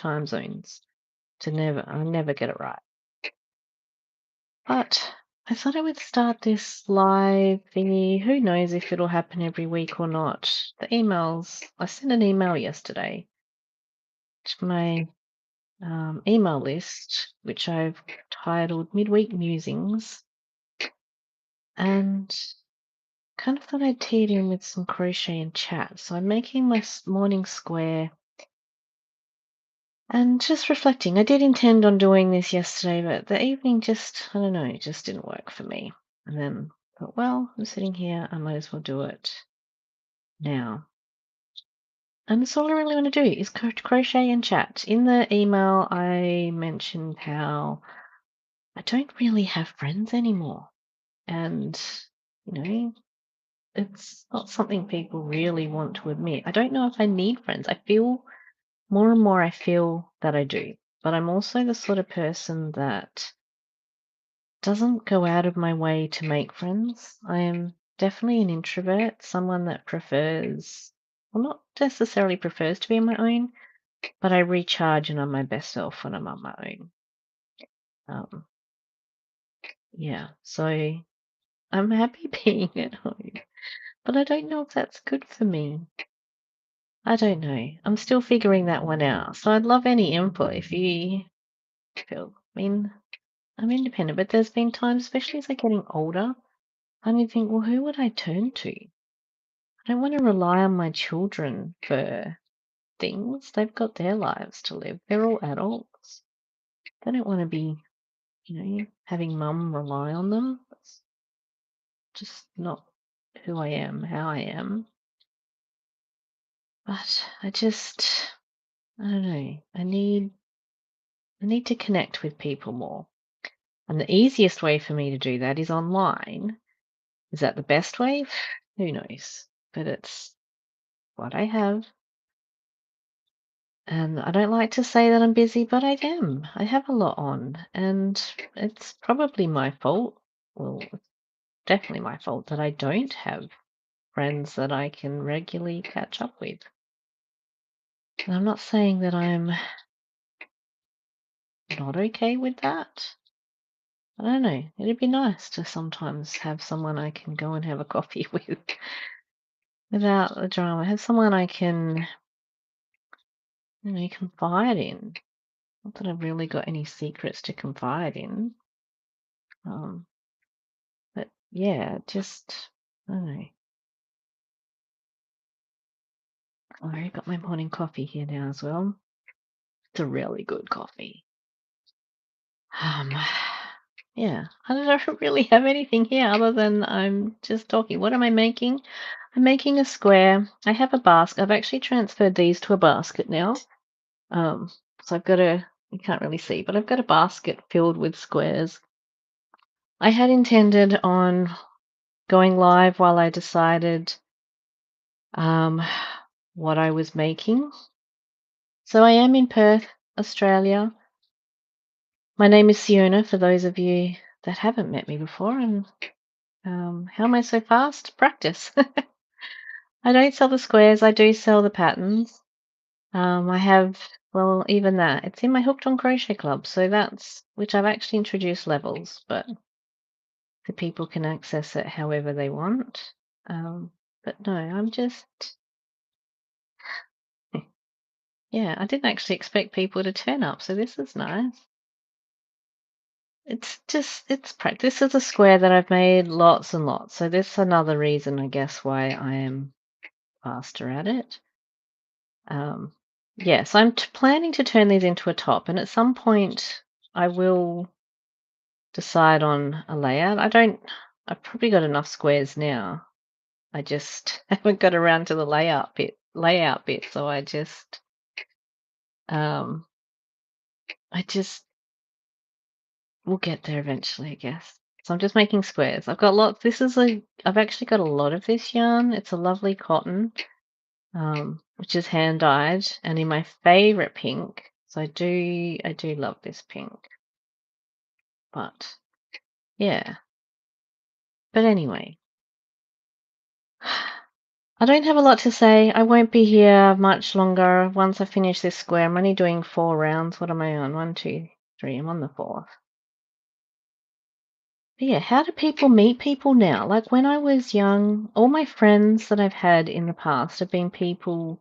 time zones I never get it right. But I thought I would start this live thingy. Who knows if it'll happen every week or not. The emails, I sent an email yesterday to my email list, which I've titled Midweek Musings, and kind of thought I'd tee it in with some crochet and chat. So I'm making my morning square and just reflecting. I did intend on doing this yesterday, but the evening just, I don't know, it just didn't work for me. And then thought, well, I'm sitting here, I might as well do it now. And that's all I really want to do is crochet and chat. In the email, I mentioned how I don't really have friends anymore. And, you know, it's not something people really want to admit. I don't know if I need friends. I feel more and more I feel that I do. But I'm also the sort of person that doesn't go out of my way to make friends. I am definitely an introvert, someone that prefers, well, not necessarily prefers to be on my own, but I recharge and I'm my best self when I'm on my own. Um, yeah, so I'm happy being at home, but I don't know if that's good for me. I don't know. I'm still figuring that one out. So I'd love any input if you feel. I mean, I'm independent, but there's been times, especially as I'm getting older, I need to think, well, who would I turn to? I don't want to rely on my children for things. They've got their lives to live. They're all adults. They don't want to be, having mum rely on them. It's just not who I am, how I am. But I don't know. I need to connect with people more. And the easiest way for me to do that is online. Is that the best way? Who knows? But it's what I have. And I don't like to say that I'm busy, but I am. I have a lot on. And it's probably my fault. Well, it's definitely my fault that I don't have friends that I can regularly catch up with. And I'm not saying that I'm not okay with that. I don't know. It'd be nice to sometimes have someone I can go and have a coffee with without the drama. Have someone I can, confide in. Not that I've really got any secrets to confide in. Um, but yeah, just, I don't know. I got my morning coffee here now as well. It's a really good coffee. Um, yeah, I don't really have anything here other than I'm just talking. What am I making? I'm making a square. I have a basket. I've actually transferred these to a basket now. So I've got you can't really see, but I've got a basket filled with squares. I had intended on going live while I decided um, what I was making. So I am in Perth, Australia. My name is Seona, for those of you that haven't met me before. And how am I so fast? Practice. I don't sell the squares, I do sell the patterns. I have, well, even that. It's in my Hooked on Crochet Club, so that's, which I've actually introduced levels, but the people can access it however they want. But no, I'm just, yeah, I didn't actually expect people to turn up, so this is nice. It's practice. This is a square that I've made lots and lots, so this is another reason, I guess, why I am faster at it. Yes, I'm planning to turn these into a top, and at some point I will decide on a layout. I've probably got enough squares now. I just haven't got around to the layout bit, so um, I just will get there eventually, I guess. So I'm just making squares. I've got lots. I've actually got a lot of this yarn. It's a lovely cotton, which is hand dyed, and in my favorite pink. So I do love this pink. But yeah. But anyway, I don't have a lot to say. I won't be here much longer once I finish this square. I'm only doing 4 rounds. What am I on? 1, 2, 3. I'm on the 4th. But yeah, how do people meet people now? Like when I was young, all my friends that I've had in the past have been people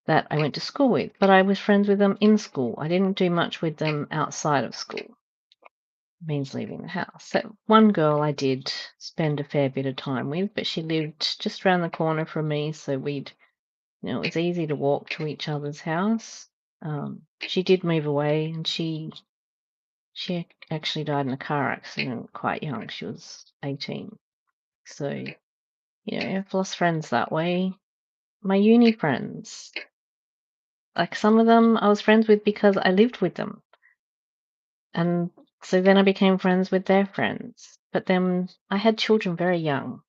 that I went to school with, but I was friends with them in school. I didn't do much with them outside of school. Means leaving the house. So one girl I did spend a fair bit of time with, but she lived just around the corner from me, so it was easy to walk to each other's house. She did move away, and she actually died in a car accident quite young. She was 18. So, I've lost friends that way. My uni friends, like some of them I was friends with because I lived with them. And so then I became friends with their friends. But then I had children very young.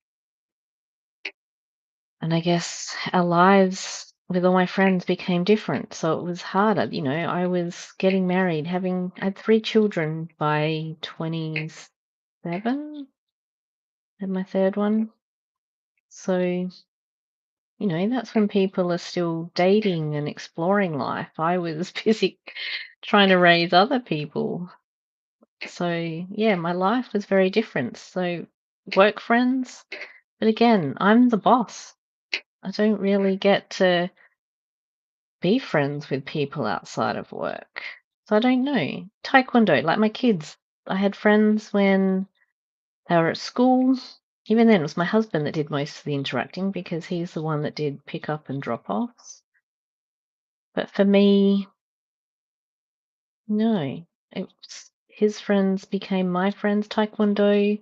And I guess our lives with all my friends became different. So it was harder. I was getting married, I had 3 children by 27, had my third one. So, that's when people are still dating and exploring life. I was busy trying to raise other people. So, yeah, my life was very different. So, work friends, but again, I'm the boss. I don't really get to be friends with people outside of work. So I don't know. Taekwondo, like my kids, I had friends when they were at school. Even then, it was my husband that did most of the interacting because he's the one that did pick up and drop offs. But for me, no. His friends became my friends. Taekwondo,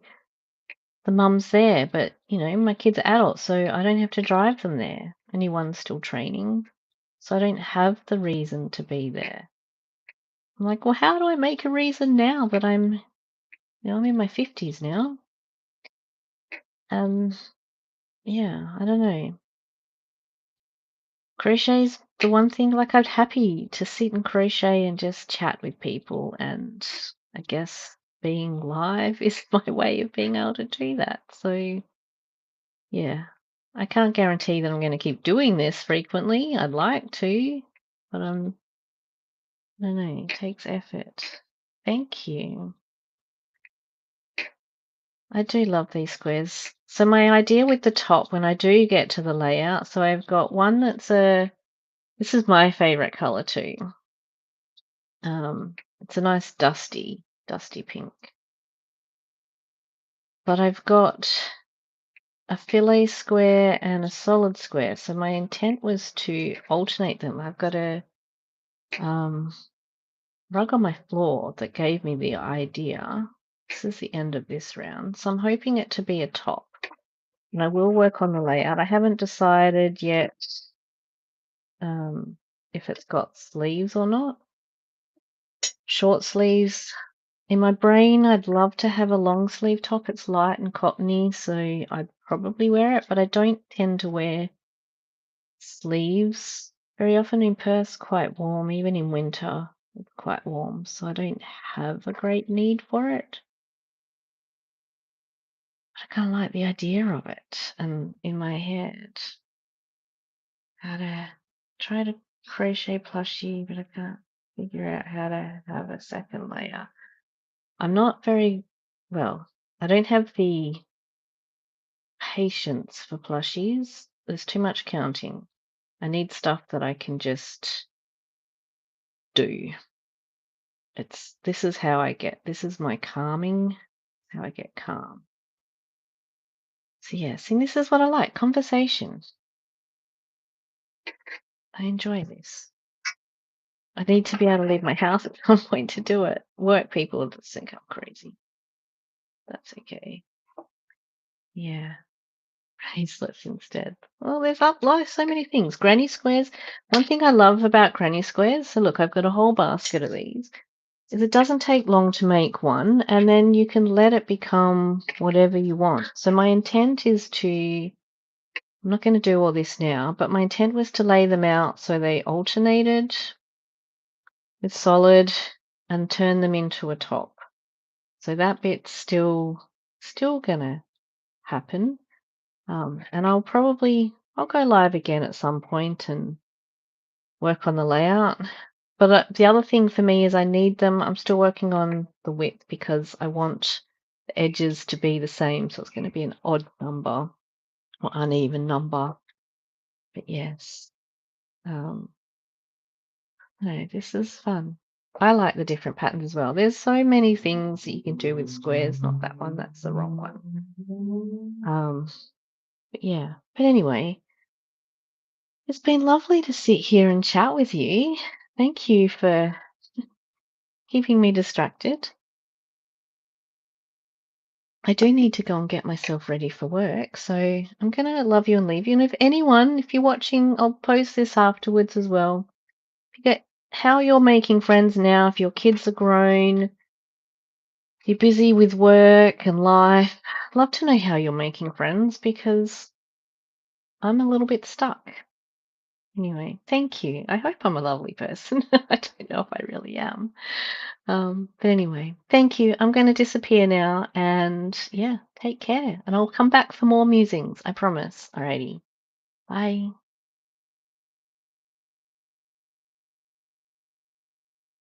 the mum's there, but my kids are adults, so I don't have to drive them there. Only one's still training, so I don't have the reason to be there. I'm like, well, how do I make a reason now that I'm in my 50s now? Um, yeah, I don't know. Crochet's the one thing, like, I'm happy to sit and crochet and just chat with people, and I guess being live is my way of being able to do that. So, yeah, I can't guarantee that I'm going to keep doing this frequently. I'd like to, but I don't know, it takes effort. Thank you. I do love these squares. So my idea with the top, when I do get to the layout, so I've got one this is my favorite color too. It's a nice dusty pink. But I've got a fillet square and a solid square. So my intent was to alternate them. I've got a um, rug on my floor that gave me the idea. This is the end of this round. So I'm hoping it to be a top. And I will work on the layout. I haven't decided yet if it's got sleeves or not. Short sleeves. In my brain, I'd love to have a long sleeve top. It's light and cottony, so I'd probably wear it, but I don't tend to wear sleeves very often. In Perth's quite warm, even in winter, it's quite warm, so I don't have a great need for it. I kind of like the idea of it, and in my head, how to try to crochet plushie, but I can't figure out how to have a second layer. I'm not very well. I don't have the patience for plushies. There's too much counting. I need stuff that I can just do. This is how this is my calming, how I get calm. So yeah, see, this is what I like, conversation. I enjoy this. I need to be able to leave my house at some point to do it. Work people will just think I'm crazy. That's okay. Yeah. Bracelets instead. Well, there's so many things. Granny squares. One thing I love about granny squares, so look, I've got a whole basket of these, is it doesn't take long to make one, and then you can let it become whatever you want. So my intent is I'm not going to do all this now, but my intent was to lay them out so they alternated with solid and turn them into a top. So that bit's still gonna happen. And I'll probably I'll go live again at some point and work on the layout. But the other thing for me is I need them. I'm still working on the width because I want the edges to be the same. So it's going to be an odd number or uneven number. But yes, um, no, this is fun. I like the different patterns as well. There's so many things that you can do with squares. Not that one. That's the wrong one. But yeah. But anyway, it's been lovely to sit here and chat with you. Thank you for keeping me distracted. I do need to go and get myself ready for work, so I'm gonna love you and leave you. And if you're watching, I'll post this afterwards as well. Forget how you're making friends now, if your kids are grown, you're busy with work and life. I'd love to know how you're making friends because I'm a little bit stuck. Anyway, thank you. I hope I'm a lovely person. I don't know if I really am. But anyway, thank you. I'm going to disappear now and yeah, take care. And I'll come back for more musings. I promise. Alrighty. Bye.